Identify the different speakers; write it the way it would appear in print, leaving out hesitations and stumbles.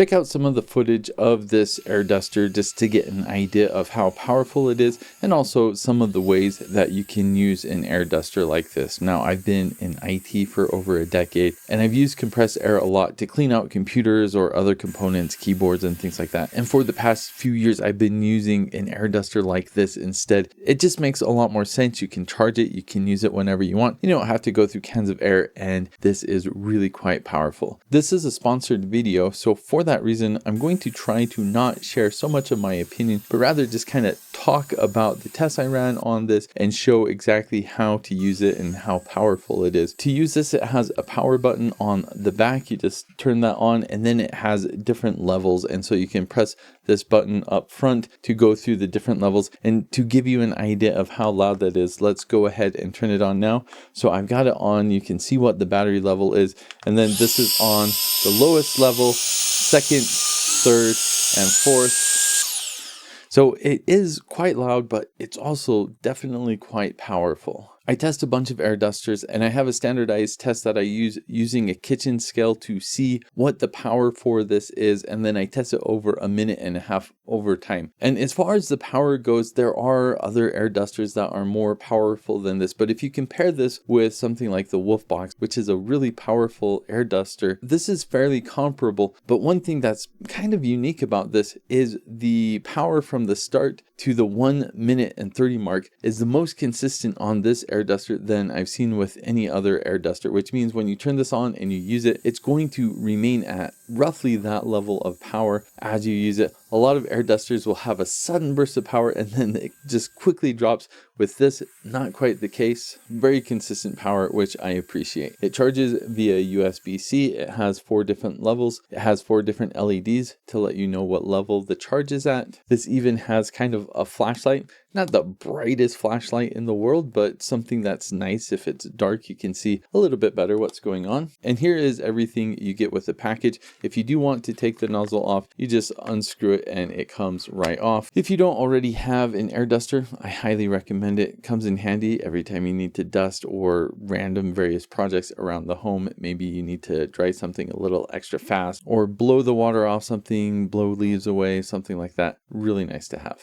Speaker 1: check out some of the footage of this air duster just to get an idea of how powerful it is, and also some of the ways that you can use an air duster like this. Now, I've been in IT for over a decade, and I've used compressed air a lot to clean out computers or other components, keyboards and things like that. And for the past few years, I've been using an air duster like this instead. It just makes a lot more sense. You can charge it, you can use it whenever you want. You don't have to go through cans of air, and this is really quite powerful. This is a sponsored video, so for that reason, I'm going to try to not share so much of my opinion, but rather just kind of talk about the tests I ran on this and show exactly how to use it and how powerful it is. To use this, it has a power button on the back. You just turn that on, and then it has different levels, and so you can press this button up front to go through the different levels. And to give you an idea of how loud that is, let's go ahead and turn it on now. So I've got it on, you can see what the battery level is, and then this is on the lowest level, second, third, and fourth. So it is quite loud, but it's also definitely quite powerful. I test a bunch of air dusters, and I have a standardized test that I use using a kitchen scale to see what the power for this is, and then I test it over a minute and a half over time. And as far as the power goes, there are other air dusters that are more powerful than this, but if you compare this with something like the Wolfbox, which is a really powerful air duster, this is fairly comparable. But one thing that's kind of unique about this is the power from the start to the 1 minute and 30 mark is the most consistent on this air duster than I've seen with any other air duster, which means when you turn this on and you use it, it's going to remain at roughly that level of power as you use it. A lot of air dusters will have a sudden burst of power and then it just quickly drops. With this, not quite the case. Very consistent power, which I appreciate. It charges via USB-C. It has 4 different levels. It has 4 different LEDs to let you know what level the charge is at. This even has kind of a flashlight. Not the brightest flashlight in the world, but something that's nice. If it's dark, you can see a little bit better what's going on. And here is everything you get with the package. If you do want to take the nozzle off, you just unscrew it and it comes right off. If you don't already have an air duster, I highly recommend it. It comes in handy every time you need to dust or random various projects around the home. Maybe you need to dry something a little extra fast or blow the water off something, blow leaves away, something like that. Really nice to have.